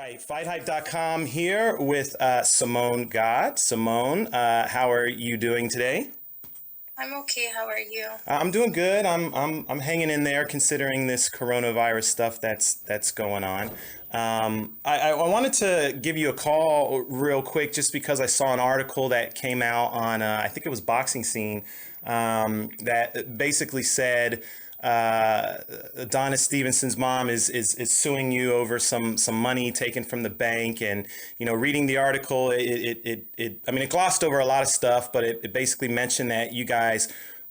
Right, FightHype.com here with Simone God. Simone, how are you doing today? I'm okay. How are you? I'm doing good. I'm hanging in there considering this coronavirus stuff that's going on. I wanted to give you a call real quick just because I saw an article that came out on I think it was Boxing Scene that basically said Adonis Stevenson's mom is suing you over some money taken from the bank, and reading the article, I mean, it glossed over a lot of stuff, but it basically mentioned that you guys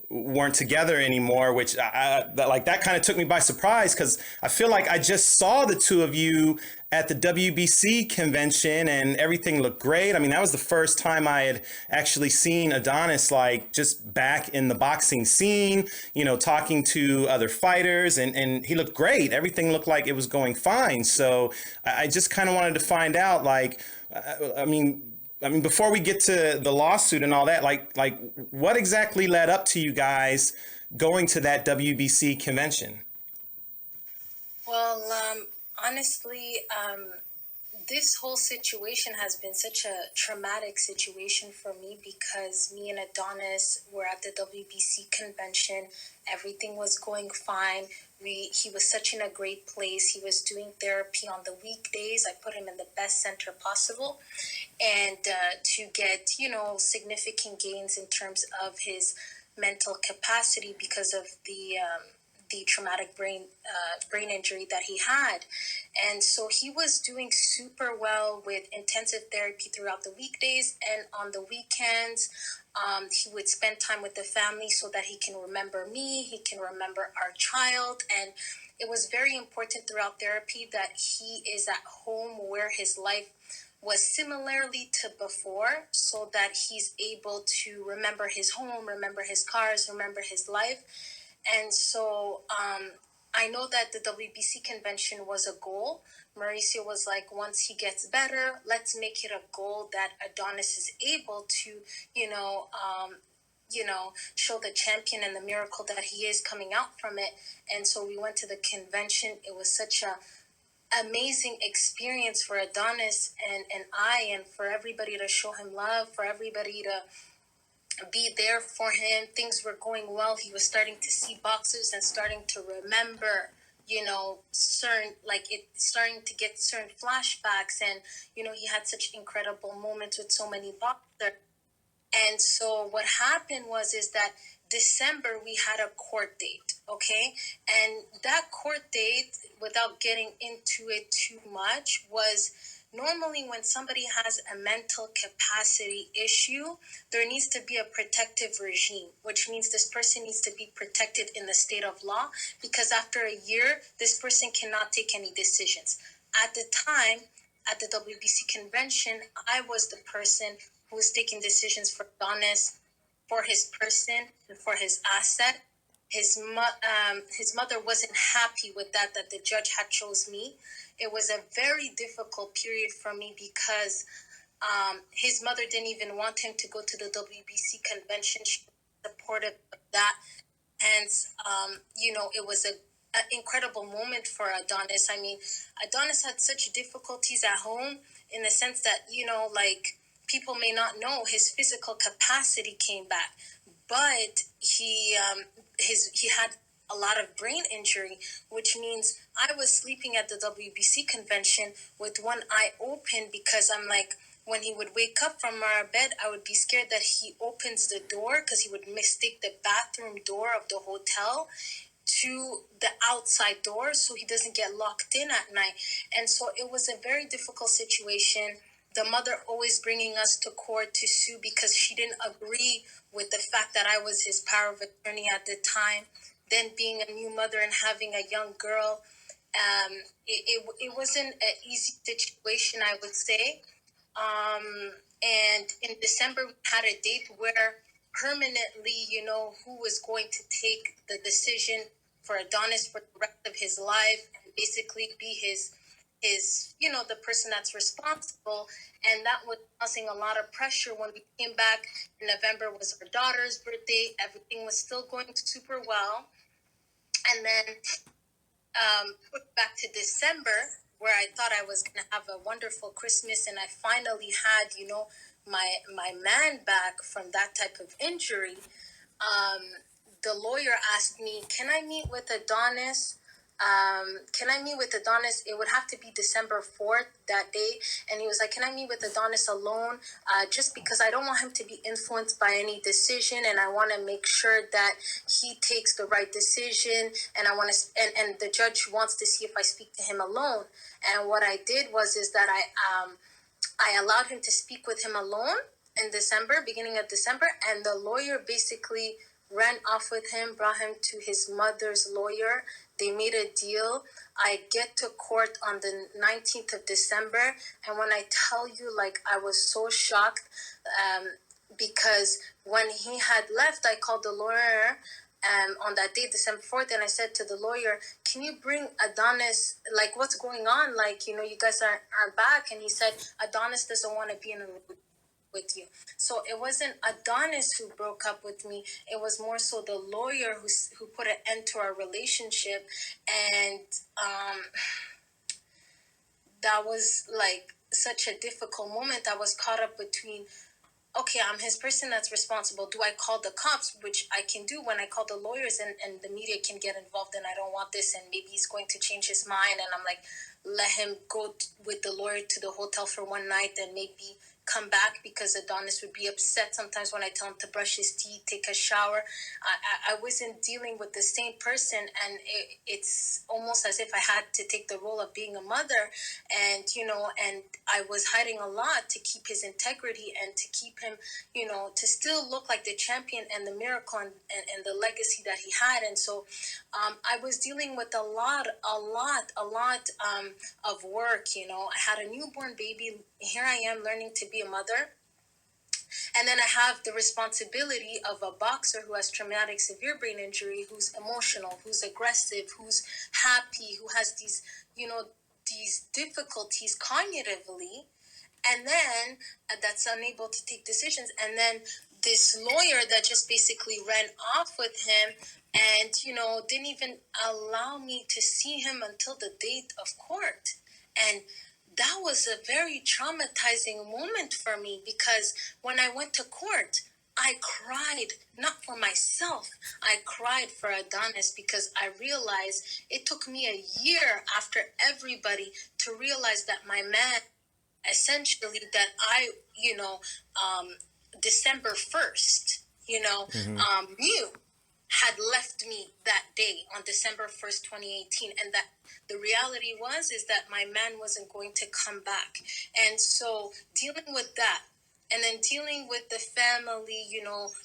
weren't together anymore, which that kind of took me by surprise because I feel like I just saw the two of you at the WBC convention and everything looked great. I mean, that was the first time I had actually seen Adonis like just back in the boxing scene, talking to other fighters, and he looked great. Everything looked like it was going fine. So I just kind of wanted to find out, like, I mean, before we get to the lawsuit and all that, like what exactly led up to you guys going to that WBC convention? Well, honestly, this whole situation has been such a traumatic situation for me because me and Adonis were at the WBC convention. Everything was going fine. He was such in a great place. He was doing therapy on the weekdays. I put him in the best center possible, and to get significant gains in terms of his mental capacity because of the traumatic brain injury that he had. And so he was doing super well with intensive therapy throughout the weekdays, and on the weekends he would spend time with the family so that he can remember me, he can remember our child. And it was very important throughout therapy that he is at home where his life was similarly to before, so that he's able to remember his home, remember his cars, remember his life. And so I know that the WBC convention was a goal. Mauricio was like, once he gets better, let's make it a goal that Adonis is able to, you know, um, show the champion and the miracle that he is coming out from it. And so we went to the convention. It was such a amazing experience for Adonis and for everybody to show him love, for everybody to be there for him. Things were going well. He was starting to see boxers and starting to remember, certain, like, it starting to get certain flashbacks. And he had such incredible moments with so many boxers. And so what happened is that December we had a court date, okay? And that court date, without getting into it too much, was normally when somebody has a mental capacity issue, there needs to be a protective regime, which means this person needs to be protected in the state of law, because after a year, this person cannot take any decisions. At the time, at the WBC convention, I was the person who was taking decisions for Adonis, for his person, and for his asset. His mother wasn't happy with that the judge had chose me. It was a very difficult period for me because his mother didn't even want him to go to the WBC convention. She was supportive of that. Hence, it was an incredible moment for Adonis. I mean, Adonis had such difficulties at home in the sense that, like, people may not know his physical capacity came back, but he had a lot of brain injury, which means I was sleeping at the WBC convention with one eye open because I'm like, when he would wake up from our bed, I would be scared that he opens the door because he would mistake the bathroom door of the hotel to the outside door so he doesn't get locked in at night. And so it was a very difficult situation. The mother always bringing us to court to sue because she didn't agree with the fact that I was his power of attorney at the time. Then being a new mother and having a young girl, it wasn't an easy situation, I would say. And in December, we had a date where permanently, who was going to take the decision for Adonis for the rest of his life and basically be his the person that's responsible. And that was causing a lot of pressure. When we came back in November, was our daughter's birthday. Everything was still going super well. And then put back to December, where I thought I was gonna have a wonderful Christmas, and I finally had, my man back from that type of injury. um, the lawyer asked me, "Can I meet with Adonis? Can I meet with Adonis? It would have to be December 4th that day." And he was like, "Can I meet with Adonis alone? Just because I don't want him to be influenced by any decision, and I want to make sure that he takes the right decision. And I want to, and the judge wants to see if I speak to him alone." And what I did was is that I allowed him to speak with him alone in December, beginning of December, and the lawyer basically ran off with him, brought him to his mother's lawyer. They made a deal. I get to court on the 19th of December, and when I tell you, like, I was so shocked, um, because when he had left, I called the lawyer on that day, December 4th, and I said to the lawyer, "Can you bring Adonis? Like, what's going on? Like, you guys aren't back." And he said, "Adonis doesn't want to be in a relationship with you." So it wasn't Adonis who broke up with me. It was more so the lawyer who put an end to our relationship. And that was like such a difficult moment. I was caught up between, okay, I'm his person that's responsible. Do I call the cops, which I can do when I call the lawyers, and the media can get involved, and I don't want this, and maybe he's going to change his mind, and I'm like, let him go with the lawyer to the hotel for one night and maybe come back, because Adonis would be upset sometimes when I tell him to brush his teeth, take a shower. I wasn't dealing with the same person, and it's almost as if I had to take the role of being a mother, and I was hiding a lot to keep his integrity and to keep him, to still look like the champion and the miracle, and the legacy that he had. And so I was dealing with a lot of work. I had a newborn baby. Here I am learning to be a mother. And then I have the responsibility of a boxer who has traumatic severe brain injury, who's emotional, who's aggressive, who's happy, who has these difficulties cognitively, and then that's unable to take decisions. And then this lawyer that just basically ran off with him, and didn't even allow me to see him until the date of court. And that was a very traumatizing moment for me, because when I went to court, I cried, not for myself. I cried for Adonis, because I realized it took me a year after everybody to realize that my man, essentially, that I, December 1st, knew, had left me that day on December 1st, 2018. And that the reality is that my man wasn't going to come back. And so dealing with that, and then dealing with the family,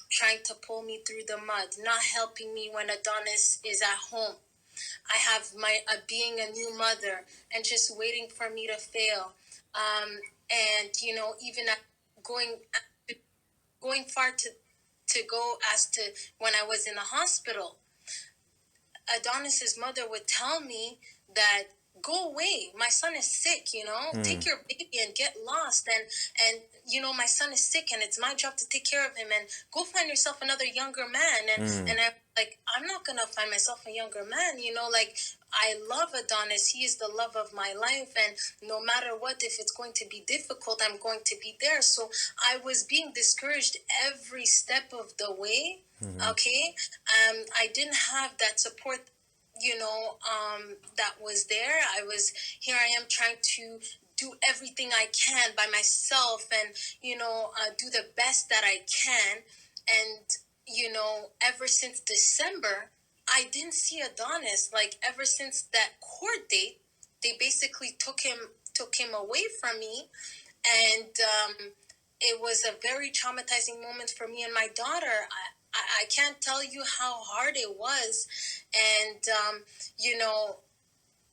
trying to pull me through the mud, not helping me when Adonis is at home. I have my being a new mother and just waiting for me to fail. And even going going far to go as to when I was in the hospital, Adonis's mother would tell me that, "Go away, my son is sick, take your baby and get lost, and my son is sick, and it's my job to take care of him, and go find yourself another younger man." And I'm like, I'm not gonna find myself a younger man, like, I love Adonis. He is the love of my life, and no matter what, if it's going to be difficult, I'm going to be there. So I was being discouraged every step of the way. Okay. I didn't have that support, that was there. Here I am trying to do everything I can by myself, and do the best that I can. And ever since December, I didn't see Adonis. Like, ever since that court date, they basically took him away from me. And it was a very traumatizing moment for me and my daughter. I can't tell you how hard it was. And you know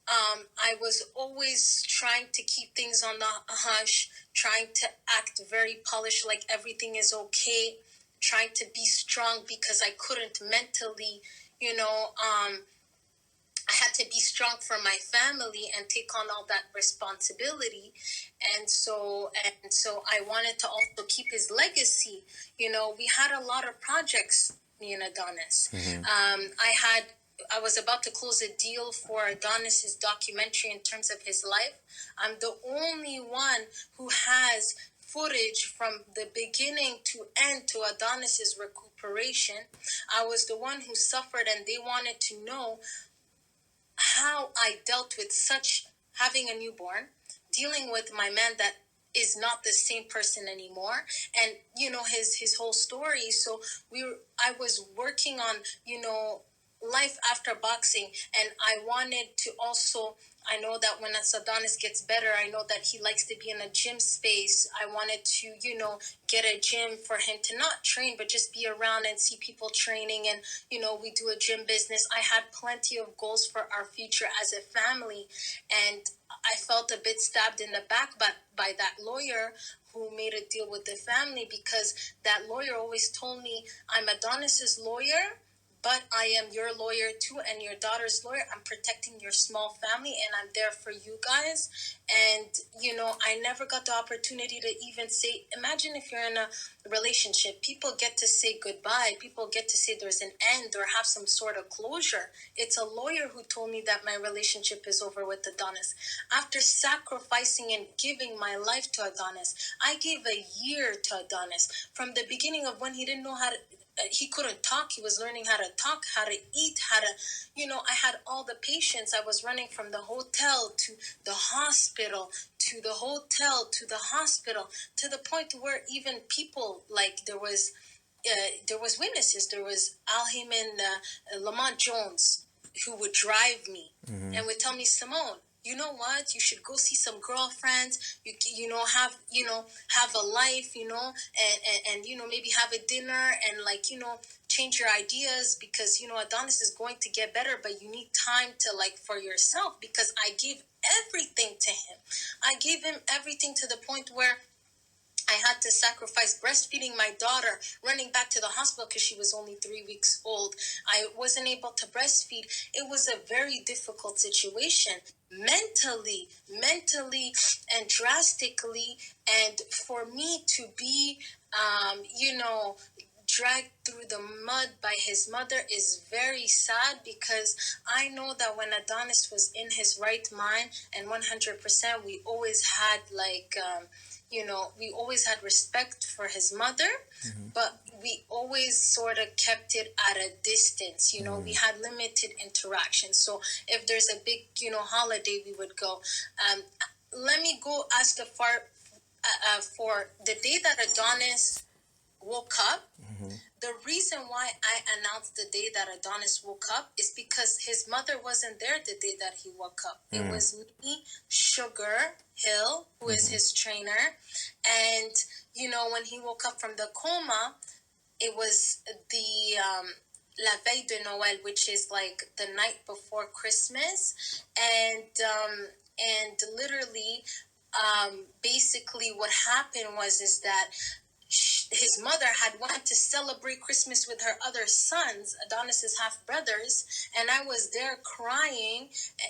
I was always trying to keep things on the hush, trying to act very polished, like everything is okay, trying to be strong, because I couldn't mentally, I had to be strong for my family and take on all that responsibility. And so I wanted to also keep his legacy. We had a lot of projects, me and Adonis. I had I was about to close a deal for Adonis's documentary in terms of his life. I'm the only one who has footage from the beginning to end to Adonis's recuperation. I was the one who suffered, and they wanted to know how I dealt with such having a newborn, dealing with my man that is not the same person anymore, and his whole story. So I was working on life after boxing, and I wanted to also, I know that when Adonis gets better, I know that he likes to be in a gym space. I wanted to get a gym for him to not train but just be around and see people training, and we do a gym business. I had plenty of goals for our future as a family, and I felt a bit stabbed in the back by that lawyer who made a deal with the family, because that lawyer always told me, I'm Adonis's lawyer, but I am your lawyer too, and your daughter's lawyer. I'm protecting your small family, and I'm there for you guys. And I never got the opportunity to even say, imagine if you're in a relationship, people get to say goodbye, people get to say there's an end or have some sort of closure. It's a lawyer who told me that my relationship is over with Adonis. After sacrificing and giving my life to Adonis, I gave a year to Adonis from the beginning of when he didn't know how to, he couldn't talk. He was learning how to talk, how to eat, how to, I had all the patience. I was running from the hotel to the hospital, to the hotel, to the hospital, to the point where even people, like there was witnesses. There was Alhiman Lamont Jones, who would drive me and would tell me, Simone, you know what? You should go see some girlfriends. Have a life. And maybe have a dinner and change your ideas, because Adonis is going to get better, but you need time to for yourself, because I gave everything to him. I gave him everything to the point where I had to sacrifice breastfeeding my daughter, running back to the hospital because she was only 3 weeks old. I wasn't able to breastfeed. It was a very difficult situation mentally, and drastically. And for me to be, dragged through the mud by his mother is very sad, because I know that when Adonis was in his right mind and 100%, we always had we always had respect for his mother, but we always sort of kept it at a distance. We had limited interaction. So if there's a big, holiday, we would go. Let me go as the far for the day that Adonis woke up. The reason why I announced the day that Adonis woke up is because his mother wasn't there the day that he woke up. It was me, Sugar Hill, who is his trainer. And, when he woke up from the coma, it was the La Veille de Noël, which is like the night before Christmas. And literally, basically what happened is that his mother had wanted to celebrate Christmas with her other sons, Adonis's half brothers, and I was there crying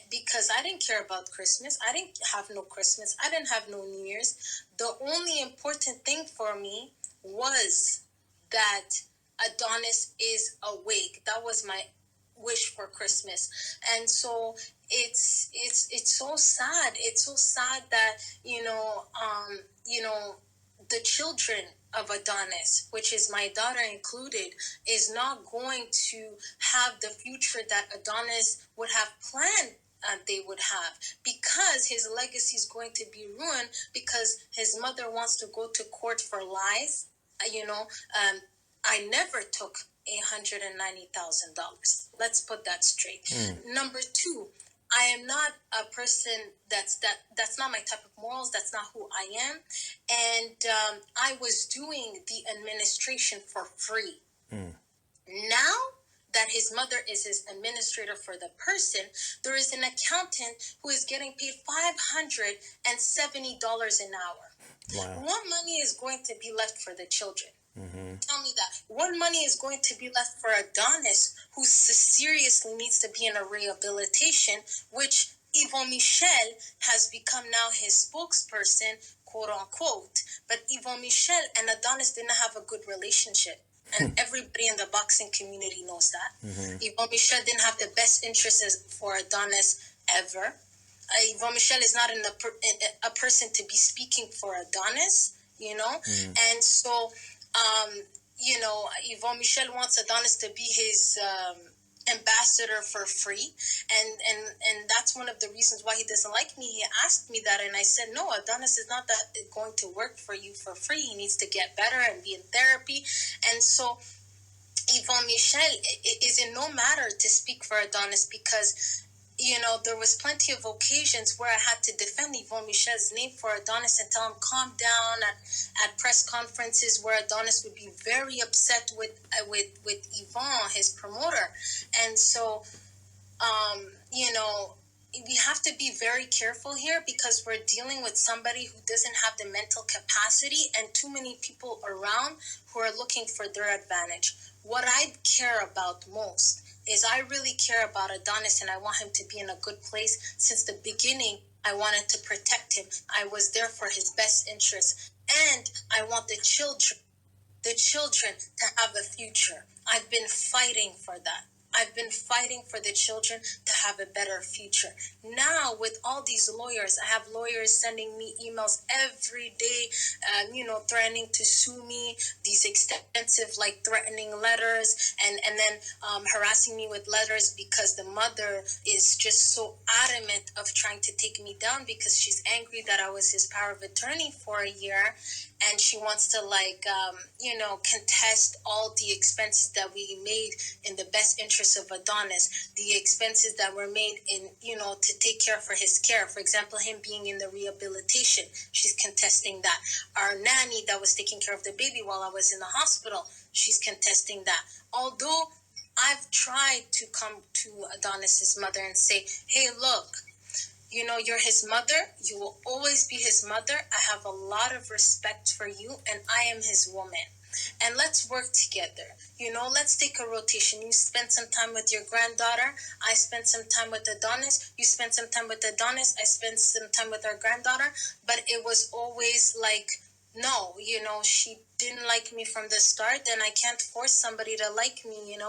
because I didn't care about Christmas. I didn't have no Christmas. I didn't have no New Year's. The only important thing for me was that Adonis is awake. That was my wish for Christmas. And so it's so sad. It's so sad that the children of Adonis, which is my daughter included, is not going to have the future that Adonis would have planned they would have, because his legacy is going to be ruined, because his mother wants to go to court for lies. I never took $190,000. Let's put that straight. Number two, I am not a person that's not my type of morals. That's not who I am. And I was doing the administration for free. Now that his mother is his administrator for the person, there is an accountant who is getting paid $570 an hour. Wow. What money is going to be left for the children? Tell me that. What money is going to be left for Adonis, who seriously needs to be in a rehabilitation, which Yvon Michel has become now his spokesperson, quote unquote. But Yvon Michel and Adonis didn't have a good relationship. And everybody in the boxing community knows that. Mm-hmm. Yvon Michel didn't have the best interests for Adonis ever. Yvon Michel is not a person to be speaking for Adonis, you know? Mm-hmm. And so, Yvon Michel wants Adonis to be his ambassador for free. And that's one of the reasons why he doesn't like me. He asked me that, and I said, no, Adonis is not that going to work for you for free. He needs to get better and be in therapy. And so Yvon Michel is in no matter to speak for Adonis because, there was plenty of occasions where I had to defend Yvon Michel's name for Adonis and tell him calm down at press conferences where Adonis would be very upset with Yvon, his promoter. And so, we have to be very careful here because we're dealing with somebody who doesn't have the mental capacity and too many people around who are looking for their advantage. What I care about most is I really care about Adonis and I want him to be in a good place. Since the beginning, I wanted to protect him. I was there for his best interests. And I want the children to have a future. I've been fighting for that. I've been fighting for the children to have a better future. Now, with all these lawyers, I have lawyers sending me emails every day, threatening to sue me, these extensive, threatening letters, and then harassing me with letters because the mother is just so adamant of trying to take me down because she's angry that I was his power of attorney for a year. And she wants to contest all the expenses that we made in the best interest of Adonis, the expenses that were made in, to take care for his care. For example, him being in the rehabilitation, she's contesting that. Our nanny that was taking care of the baby while I was in the hospital, she's contesting that. Although I've tried to come to Adonis's mother and say, hey, look, you're his mother. You will always be his mother. I have a lot of respect for you, and I am his woman. And let's work together. Let's take a rotation. You spend some time with your granddaughter. I spend some time with Adonis. You spend some time with Adonis. I spend some time with our granddaughter. But it was always like, no, she didn't like me from the start, and I can't force somebody to like me, and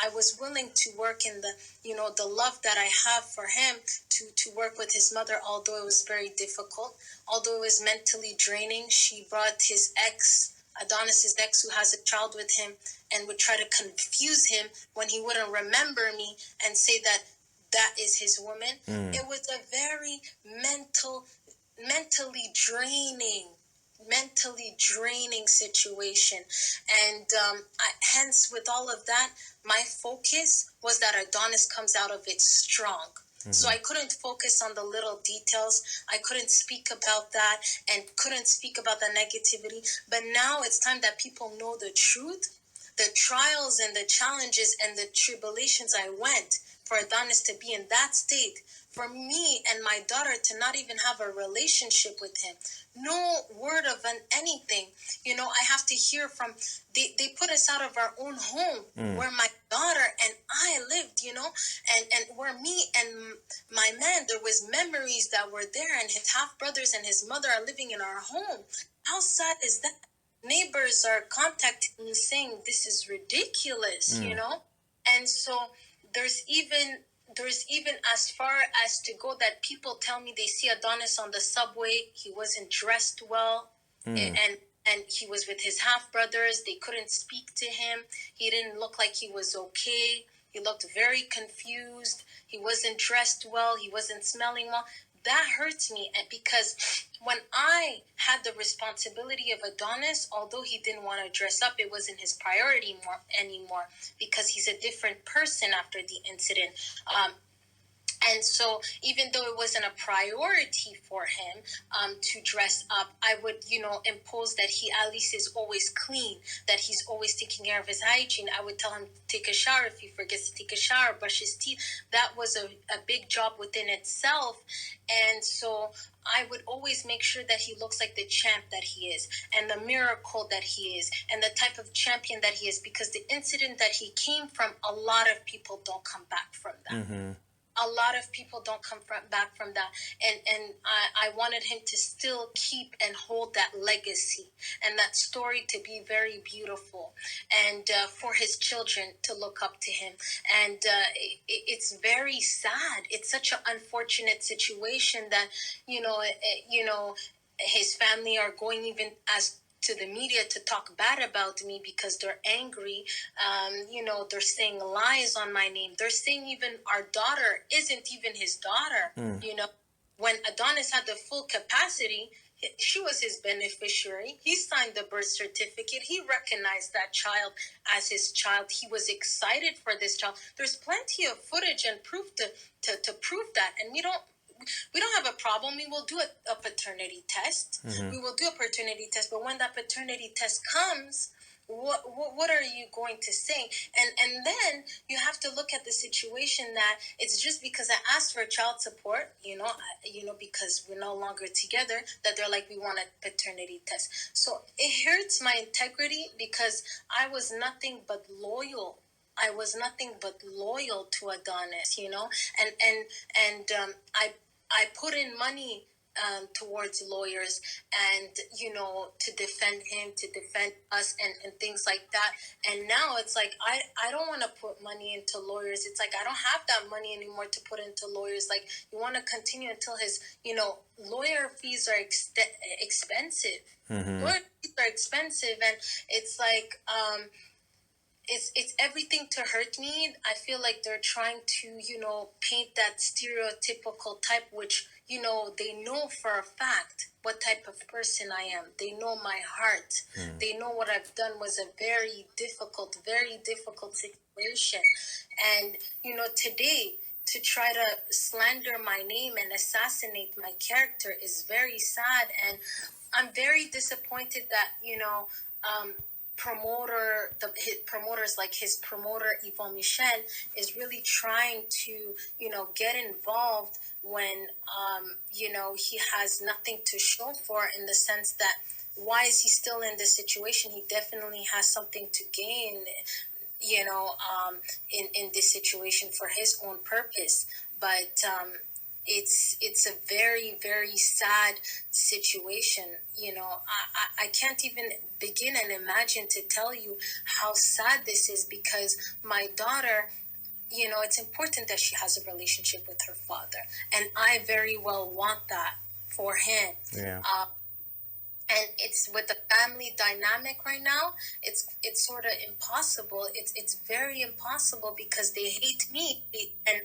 I was willing to work in the, the love that I have for him to work with his mother, although it was very difficult, although it was mentally draining. She brought his ex, Adonis's ex, who has a child with him, and would try to confuse him when he wouldn't remember me and say that is his woman. It was a very mentally draining situation. And hence, with all of that, my focus was that Adonis comes out of it strong. So I couldn't focus on the little details. I couldn't speak about that and couldn't speak about the negativity. But now it's time that people know the truth, the trials and the challenges and the tribulations I went for Adonis to be in that state, for me and my daughter to not even have a relationship with him. No word of anything. I have to hear from, they put us out of our own home where my daughter and I lived, and where me and my man, there was memories that were there, and his half brothers and his mother are living in our home. How sad is that? Neighbors are contacting me saying this is ridiculous, And so there's even as far as to go that people tell me they see Adonis on the subway. He wasn't dressed well, and he was with his half brothers. They couldn't speak to him. He didn't look like he was okay. He looked very confused. He wasn't dressed well. He wasn't smelling well. That hurts me, and because when I had the responsibility of Adonis, although he didn't want to dress up, it wasn't his priority anymore because he's a different person after the incident. And so even though it wasn't a priority for him to dress up, I would, impose that he at least is always clean, that he's always taking care of his hygiene. I would tell him to take a shower if he forgets to take a shower, brush his teeth. That was a big job within itself. And so I would always make sure that he looks like the champ that he is, and the miracle that he is, and the type of champion that he is, because the incident that he came from, a lot of people don't come back from that. a lot of people don't come back from that, and I wanted him to still keep and hold that legacy and that story to be very beautiful, and for his children to look up to him. And it's very sad. It's such an unfortunate situation that his family are going even as to the media to talk bad about me because they're angry. They're saying lies on my name. They're saying even our daughter isn't even his daughter. When Adonis had the full capacity, she was his beneficiary. He signed the birth certificate. He recognized that child as his child. He was excited for this child. There's plenty of footage and proof to prove that. And we don't have a problem. We will do a paternity test. We will do a paternity test. But when that paternity test comes, what are you going to say? And then you have to look at the situation that it's just because I asked for child support, because we're no longer together, that they're like, we want a paternity test. So it hurts my integrity because I was nothing but loyal. I was nothing but loyal to Adonis, and I put in money towards lawyers and to defend him, to defend us, and things like that. And now it's like I don't want to put money into lawyers. It's like I don't have that money anymore to put into lawyers. Like, you want to continue until his lawyer fees are expensive. Lawyer fees are expensive, and it's like it's everything to hurt me. I feel like they're trying to, paint that stereotypical type, which, they know for a fact what type of person I am. They know my heart. They know what I've done was a very difficult situation. And, today, to try to slander my name and assassinate my character is very sad. And I'm very disappointed that, promoters like his promoter Yvon Michel is really trying to get involved when he has nothing to show for, in the sense that why is he still in this situation? He definitely has something to gain in this situation for his own purpose. But it's a very, very sad situation. I can't even begin and imagine to tell you how sad this is, because my daughter, it's important that she has a relationship with her father, and I very well want that for him. Yeah. And it's with the family dynamic right now, it's sort of impossible. It's very impossible, because they hate me, and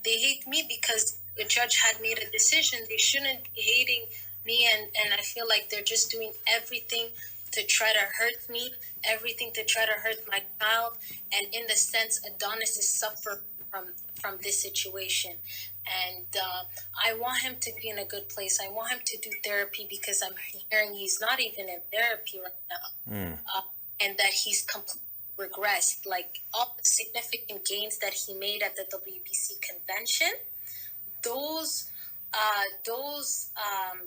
they hate me because the judge had made a decision. They shouldn't be hating me, and I feel like they're just doing everything to try to hurt me, everything to try to hurt my child. And in the sense, Adonis is suffering from this situation. And I want him to be in a good place. I want him to do therapy, because I'm hearing he's not even in therapy right now. And that he's completely regressed. Like, all the significant gains that he made at the WBC convention, those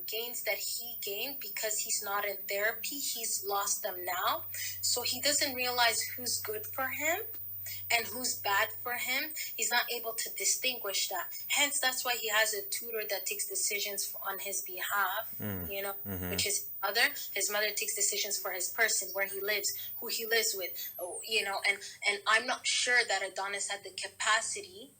gains that he gained, because he's not in therapy, he's lost them now. So he doesn't realize who's good for him and who's bad for him. He's not able to distinguish that. Hence, that's why he has a tutor that takes decisions on his behalf, which is his mother. His mother takes decisions for his person, where he lives, who he lives with, and I'm not sure that Adonis had the capacity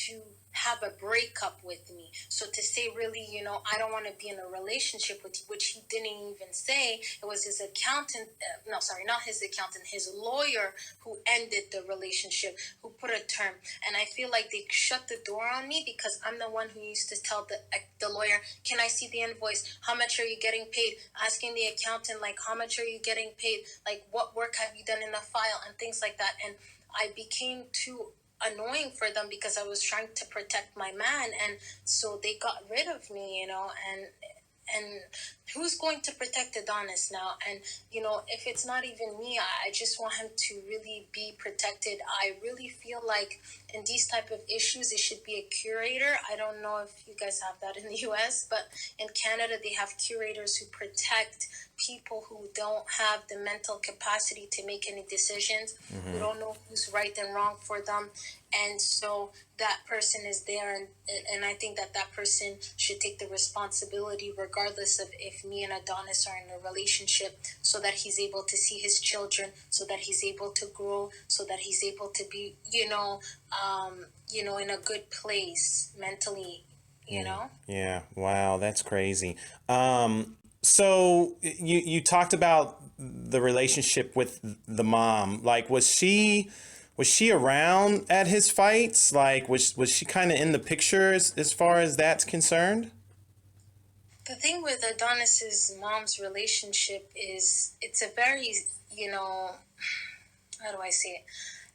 to have a breakup with me. So to say, really, I don't want to be in a relationship with you, which he didn't even say. It was his accountant, not his accountant, his lawyer, who ended the relationship, who put a term. And I feel like they shut the door on me, because I'm the one who used to tell the lawyer, can I see the invoice? How much are you getting paid? Asking the accountant, like, how much are you getting paid? Like, what work have you done in the file? And things like that. And I became too annoying for them, because I was trying to protect my man, and so they got rid of me, and who's going to protect Adonis now? And if it's not even me, I just want him to really be protected. I really feel like in these type of issues, it should be a curator. I don't know if you guys have that in the US, but in Canada, they have curators who protect people who don't have the mental capacity to make any decisions, who don't know who's right and wrong for them. And so that person is there, and I think that person should take the responsibility regardless of if me and Adonis are in a relationship, so that he's able to see his children, so that he's able to grow, so that he's able to be in a good place mentally. Yeah. Wow, that's crazy. So you talked about the relationship with the mom. Like, was she around at his fights? Like, was she kind of in the picture as far as that's concerned? The thing with Adonis's mom's relationship is it's a very, how do I say it?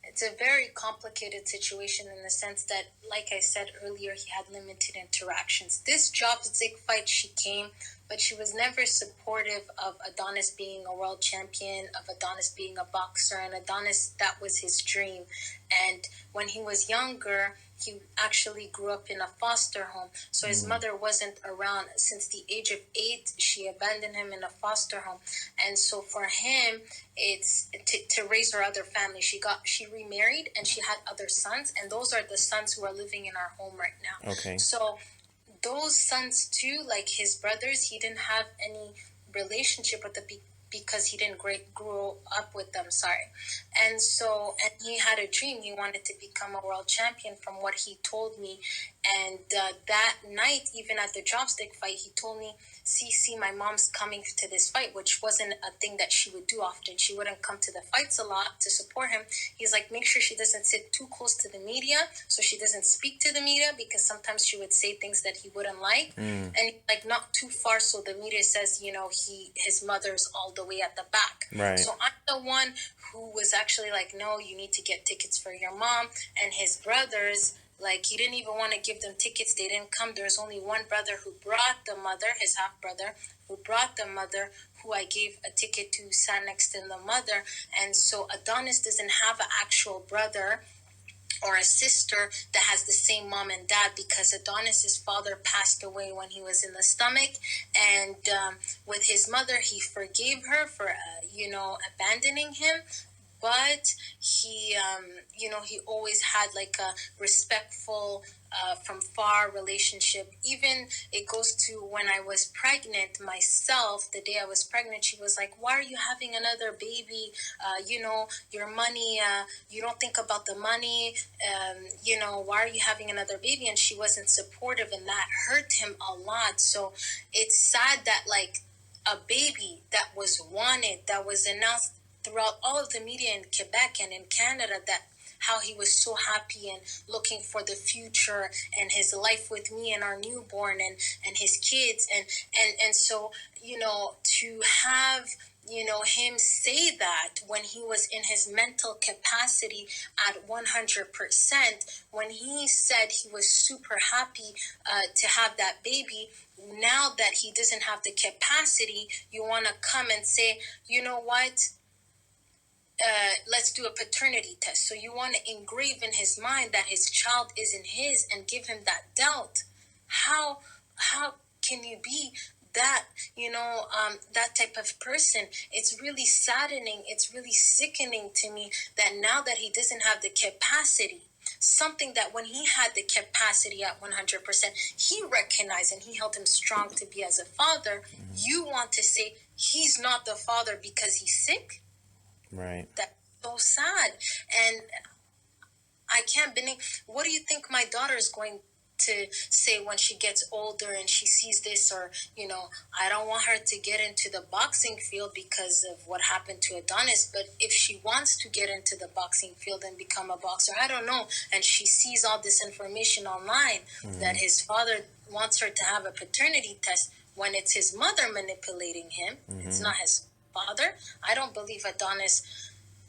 It's a very complicated situation in the sense that, like I said earlier, he had limited interactions. This Gvozdyk fight, she came, but she was never supportive of Adonis being a world champion, of Adonis being a boxer, and Adonis, that was his dream. And when he was younger, he actually grew up in a foster home. So his mother wasn't around. Since the age of 8, she abandoned him in a foster home. And so for him, it's to raise her other family. She remarried and she had other sons, and those are the sons who are living in our home right now. Okay. So those sons too, like his brothers, he didn't have any relationship with because he didn't grow up with them. Sorry. And he had a dream. He wanted to become a world champion, from what he told me. And that night, even at the Gvozdyk fight, he told me, Sisi, my mom's coming to this fight, which wasn't a thing that she would do often. She wouldn't come to the fights a lot to support him. He's like, make sure she doesn't sit too close to the media, so she doesn't speak to the media, because sometimes she would say things that he wouldn't like. And like, not too far, so the media says, his mother's all the way at the back. Right. So I'm the one who was actually like, no, you need to get tickets for your mom. And his brothers, like, he didn't even want to give them tickets. They didn't come. There's only one brother who brought the mother, his half brother, who brought the mother, who I gave a ticket to, sat next to the mother. And so Adonis doesn't have an actual brother or a sister that has the same mom and dad, because Adonis's father passed away when he was in the stomach. And with his mother, he forgave her for, abandoning him. But he always had like a respectful, from far relationship. Even it goes to when I was pregnant myself, the day I was pregnant, she was like, why are you having another baby? Your money, you don't think about the money. Why are you having another baby? And she wasn't supportive, and that hurt him a lot. So it's sad that, like, a baby that was wanted, that was announced throughout all of the media in Quebec and in Canada, that how he was so happy and looking for the future and his life with me and our newborn and his kids, and so to have him say that when he was in his mental capacity at 100%, when he said he was super happy to have that baby. Now that he doesn't have the capacity, you want to come and say, you know what, let's do a paternity test. So you want to engrave in his mind that his child isn't his and give him that doubt. How can you be that, that type of person? It's really saddening. It's really sickening to me that now that he doesn't have the capacity, something that when he had the capacity at 100%, he recognized and he held him strong to be as a father, you want to say he's not the father because he's sick? Right. That's so sad. And I can't believe, what do you think my daughter is going to say when she gets older and she sees this? Or, I don't want her to get into the boxing field because of what happened to Adonis, but if she wants to get into the boxing field and become a boxer, I don't know, and she sees all this information online that his father wants her to have a paternity test when it's his mother manipulating him, it's not his father. I don't believe Adonis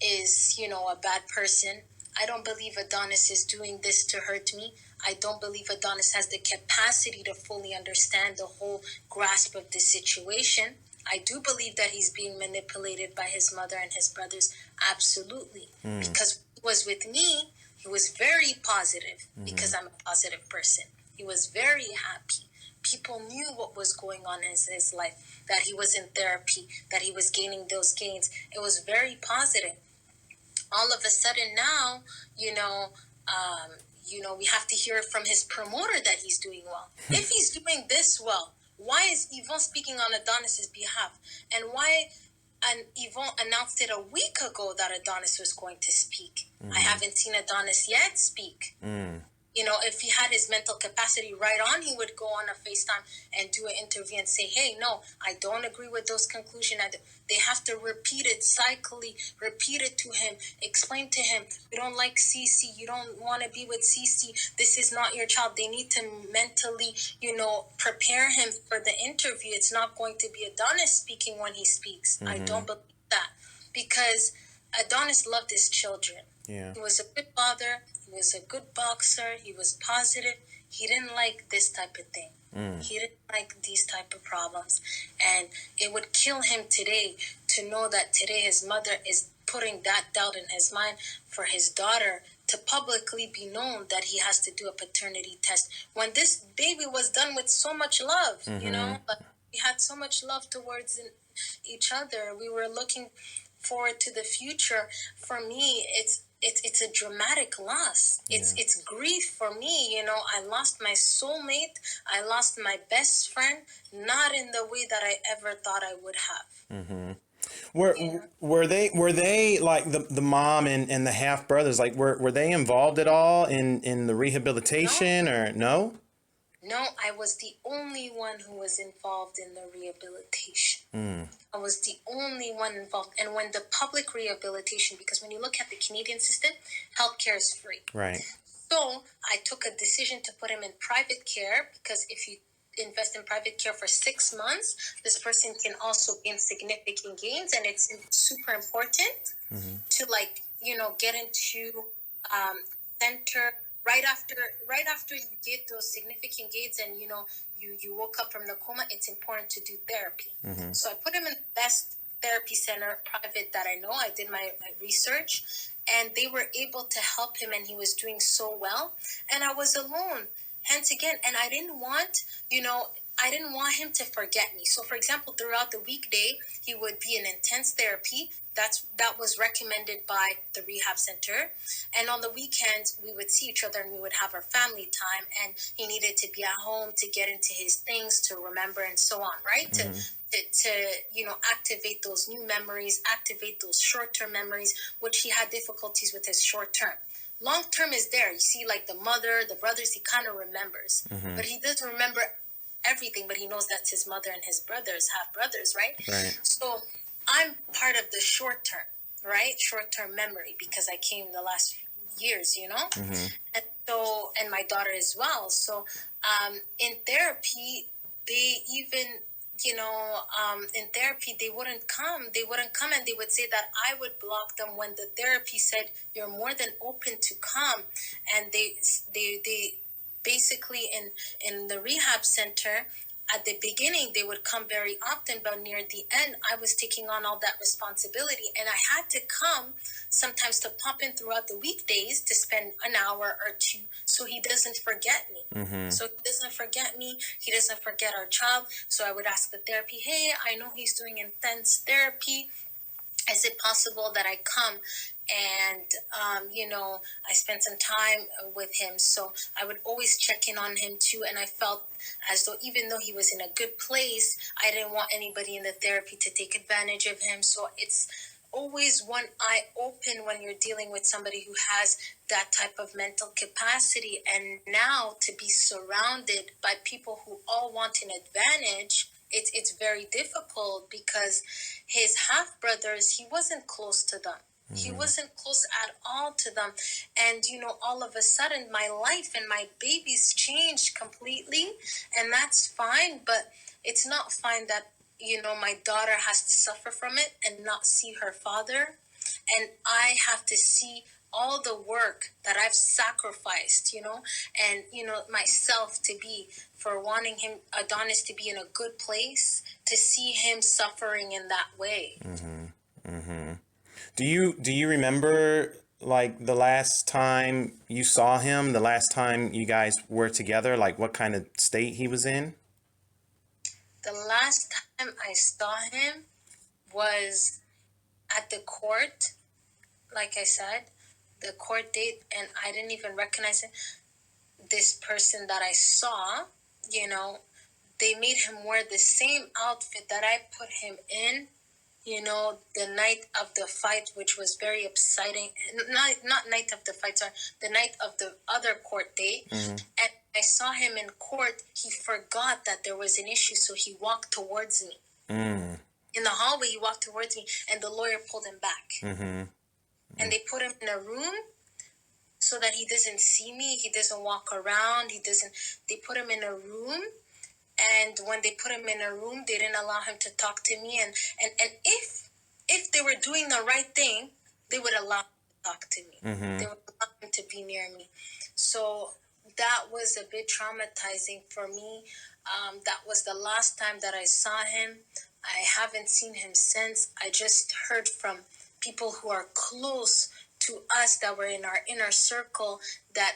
is, a bad person. I don't believe Adonis is doing this to hurt me. I don't believe Adonis has the capacity to fully understand the whole grasp of the situation. I do believe that he's being manipulated by his mother and his brothers, absolutely. Because when he was with me, he was very positive because I'm a positive person. He was very happy. People knew what was going on in his life, that he was in therapy, that he was gaining those gains. It was very positive. All of a sudden now, you know, we have to hear from his promoter that he's doing well. If he's doing this well, why is Yvonne speaking on Adonis's behalf? And why? And Yvonne announced it a week ago that Adonis was going to speak. I haven't seen Adonis yet speak. If he had his mental capacity right on, he would go on a FaceTime and do an interview and say, hey, no, I don't agree with those conclusions. They have to repeat it cyclically, repeat it to him, explain to him, you don't like Sisi, you don't want to be with Sisi, this is not your child. They need to mentally, prepare him for the interview. It's not going to be Adonis speaking when he speaks. I don't believe that, because Adonis loved his children. Yeah. He was a good father. He was a good boxer. He was positive. He didn't like this type of thing. He didn't like these type of problems. And it would kill him today to know that today his mother is putting that doubt in his mind for his daughter to publicly be known that he has to do a paternity test. When this baby was done with so much love, but we had so much love towards each other. We were looking forward to the future. For me, it's a dramatic loss. It's grief for me. I lost my soulmate. I lost my best friend, not in the way that I ever thought I would have. Were they like the mom and the half brothers, like were they involved at all in the rehabilitation or no? No, I was the only one who was involved in the rehabilitation. I was the only one involved. And when the public rehabilitation, because when you look at the Canadian system, healthcare is free. Right. So I took a decision to put him in private care, because if you invest in private care for 6 months, this person can also gain significant gains. And it's super important to get into center right after you get those significant gains, and you woke up from the coma. It's important to do therapy. So I put him in the best therapy center, private, that I know. I did my research, and they were able to help him, and he was doing so well. And I was alone, hence again, and I didn't want him to forget me. So for example, throughout the weekday, he would be in intense therapy. That was recommended by the rehab center. And on the weekends, we would see each other and we would have our family time. And he needed to be at home to get into his things, to remember, and so on, right? To activate those new memories, activate those short-term memories, which he had difficulties with his short-term. Long-term is there. You see, like the mother, the brothers, he kind of remembers. But he doesn't remember everything, but he knows that's his mother and his brothers, half brothers, right? Right. So I'm part of the short term, right? Short term memory, because I came the last few years, and my daughter as well. So in therapy, they even, in therapy, they wouldn't come and they would say that I would block them when the therapy said, you're more than open to come. And they basically in the rehab center, at the beginning, they would come very often, but near the end, I was taking on all that responsibility. And I had to come sometimes to pop in throughout the weekdays to spend an hour or two, so he doesn't forget me. So he doesn't forget me. He doesn't forget our child. So I would ask the therapy, hey, I know he's doing intense therapy. Is it possible that I come and, I spent some time with him? So I would always check in on him too. And I felt as though even though he was in a good place, I didn't want anybody in the therapy to take advantage of him. So it's always one eye open when you're dealing with somebody who has that type of mental capacity. And now to be surrounded by people who all want an advantage, it's very difficult, because his half brothers, he wasn't close to them. He wasn't close at all to them. And, all of a sudden my life and my babies changed completely, and that's fine. But it's not fine that, my daughter has to suffer from it and not see her father. And I have to see all the work that I've sacrificed, and, myself to be for wanting him, Adonis, to be in a good place, to see him suffering in that way. Do you remember like the last time you saw him, the last time you guys were together, like what kind of state he was in? The last time I saw him was at the court, like I said, the court date, and I didn't even recognize it. This person that I saw, you know, they made him wear the same outfit that I put him in, the night of the fight, which was very exciting. Not night of the fight, sorry, the night of the other court date. Mm-hmm. And I saw him in court. He forgot that there was an issue, so he walked towards me. Mm. In the hallway, he walked towards me, and the lawyer pulled him back. Mm-hmm. And they put him in a room so that he doesn't see me. He doesn't walk around. They put him in a room. And when they put him in a room, they didn't allow him to talk to me. And if they were doing the right thing, they would allow him to talk to me. Mm-hmm. They would allow him to be near me. So that was a bit traumatizing for me. That was the last time that I saw him. I haven't seen him since. I just heard from people who are close to us that were in our inner circle that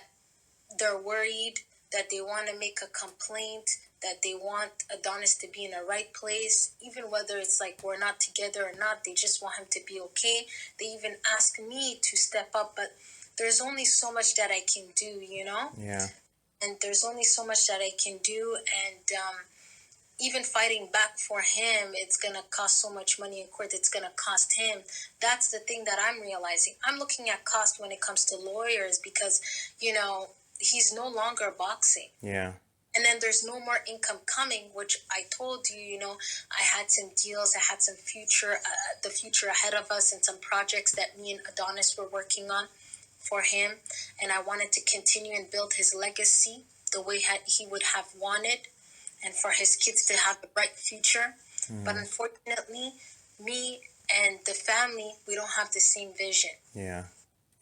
they're worried, that they want to make a complaint, that they want Adonis to be in the right place, even whether it's like we're not together or not, they just want him to be okay. They even ask me to step up, but there's only so much that I can do, Yeah. And there's only so much that I can do, and even fighting back for him, it's going to cost so much money in court. It's going to cost him. That's the thing that I'm realizing. I'm looking at cost when it comes to lawyers because, he's no longer boxing. Yeah. And then there's no more income coming, which I told you, I had some deals. I had some the future ahead of us, and some projects that me and Adonis were working on for him. And I wanted to continue and build his legacy the way he would have wanted, and for his kids to have a bright future. Mm. But unfortunately, me and the family, we don't have the same vision. Yeah.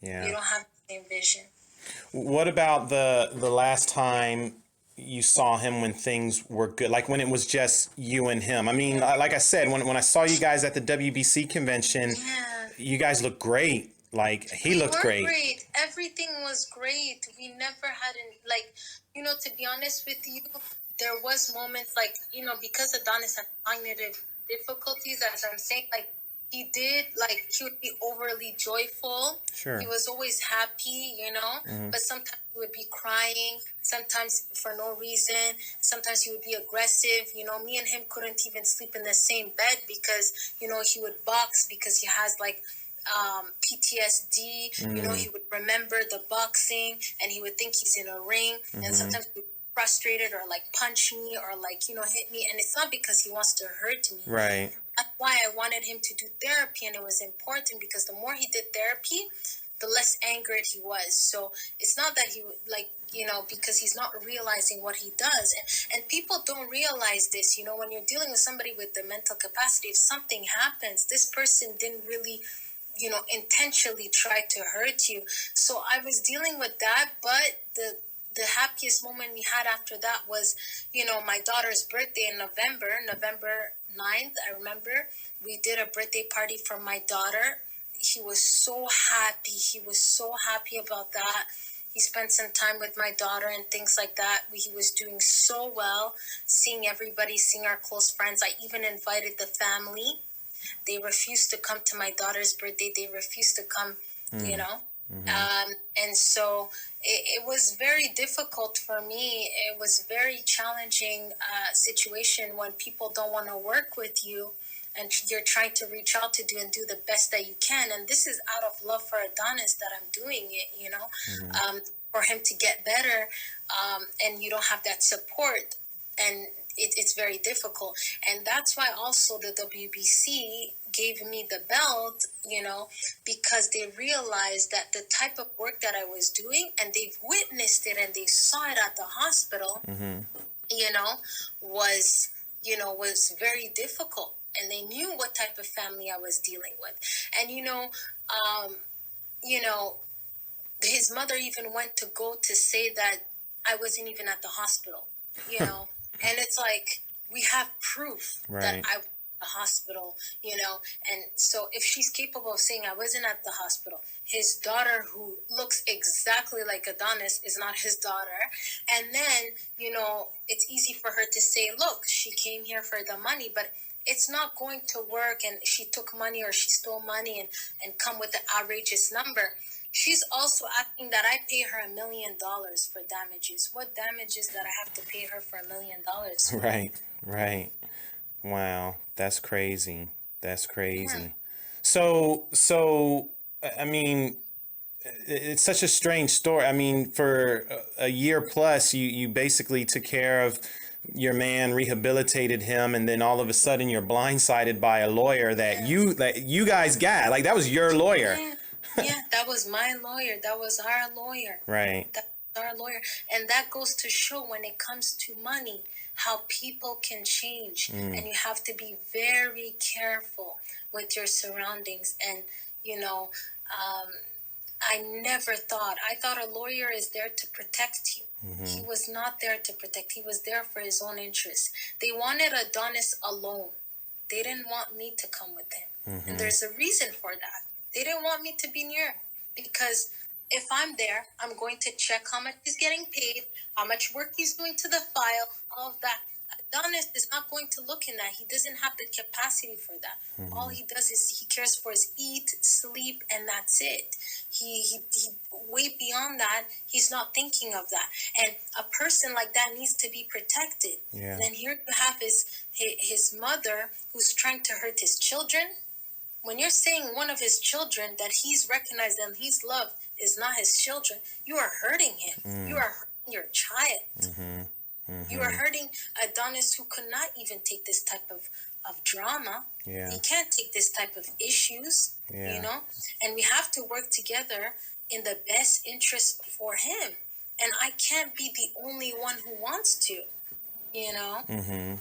Yeah. We don't have the same vision. What about the last time you saw him when things were good, like when it was just you and him? I mean, like I said, when I saw you guys at the WBC convention, you guys looked great. Like he looked great. Everything was great. We never had to be honest with you, there was moments because Adonis had cognitive difficulties, as I'm saying, he would be overly joyful. Sure. He was always happy, Mm-hmm. but sometimes he would be crying, sometimes for no reason. Sometimes he would be aggressive. Me and him couldn't even sleep in the same bed because, he would box because he has PTSD. Mm-hmm. He would remember the boxing and he would think he's in a ring. Mm-hmm. And sometimes he would be frustrated or punch me or hit me, and it's not because he wants to hurt me. Right. That's why I wanted him to do therapy, and it was important because the more he did therapy, the less angered he was. So it's not that he because he's not realizing what he does, and people don't realize this. When you're dealing with somebody with the mental capacity, if something happens, this person didn't really intentionally try to hurt you. So I was dealing with that, but the happiest moment we had after that was, my daughter's birthday in November 9th. I remember we did a birthday party for my daughter. He was so happy. He was so happy about that. He spent some time with my daughter and things like that. He was doing so well, seeing everybody, seeing our close friends. I even invited the family. They refused to come to my daughter's birthday. They refused to come, Mm-hmm. And so it was very difficult for me. It was very challenging situation when people don't want to work with you and you're trying to reach out to do and do the best that you can. And this is out of love for Adonis that I'm doing it, mm-hmm. For him to get better. And you don't have that support. And it's very difficult. And that's why also the WBC gave me the belt, because they realized that the type of work that I was doing, and they've witnessed it and they saw it at the hospital, mm-hmm. Was very difficult. And they knew what type of family I was dealing with. And, his mother even went to go to say that I wasn't even at the hospital, you know? And it's like, we have proof that Right. I was at the hospital, you know? And so if she's capable of saying I wasn't at the hospital, his daughter, who looks exactly like Adonis, is not his daughter. And then, you know, it's easy for her to say, look, she came here for the money, but it's not going to work, and she took money or she stole money and come with an outrageous number. She's also asking that I pay her $1 million for damages. What damages that I have to pay her for $1 million? Right. Right. Wow, that's crazy. That's Yeah. crazy. So, I mean, it's such a strange story. I mean, for a year plus, you basically took care of your man, rehabilitated him, and then all of a sudden you're blindsided by a lawyer that you guys got. Like that was your lawyer. Yeah, yeah, that was my lawyer. That was our lawyer. Right. That was our lawyer. And that goes to show, when it comes to money, how people can change. And you have to be very careful with your surroundings. And, you know, I never thought, I thought a lawyer is there to protect you. He was not there to protect. He was there for his own interests. They wanted Adonis alone. They didn't want me to come with him. And there's a reason for that. They didn't want me to be near, because if I'm there, I'm going to check how much he's getting paid, how much work he's doing to the file, all of that. Adonis is not going to look in that. He doesn't have the capacity for that. All he does is he cares for his eat, sleep, and that's it. He way beyond that, he's not thinking of that. And a person like that needs to be protected. Yeah. And then here you have his mother, who's trying to hurt his children. When you're saying one of his children that he's recognized and he's loved is not his children, you are hurting him. You are hurting your child. You are hurting Adonis, who could not even take this type of drama. Yeah. He can't take this type of issues, Yeah. you know? And we have to work together in the best interest for him. And I can't be the only one who wants to, you know?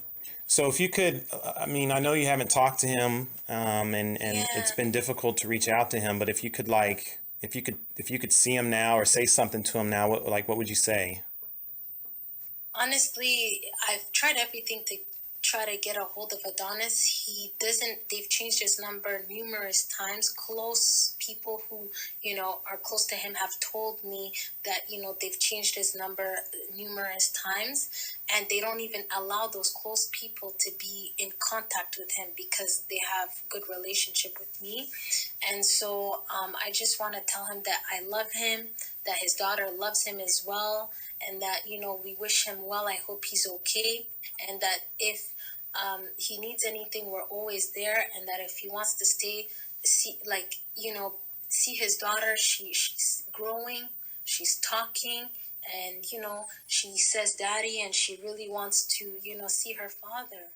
So if you could, I mean, I know you haven't talked to him, and it's been difficult to reach out to him, but if you could if you could see him now or say something to him now, what would you say? Honestly, I've tried everything to try to get a hold of Adonis. He doesn't, they've changed his number numerous times. Close people who, you know, are close to him have told me that, you know, they've changed his number numerous times, and they don't even allow those close people to be in contact with him because they have good relationship with me. And so I just want to tell him that I love him, that his daughter loves him as well, and that, you know, we wish him well. I hope he's okay, and that if he needs anything, we're always there, and that if he wants to stay, see, like, you know, see his daughter, she's growing, she's talking, and, you know, she says daddy, and she really wants to, you know, see her father.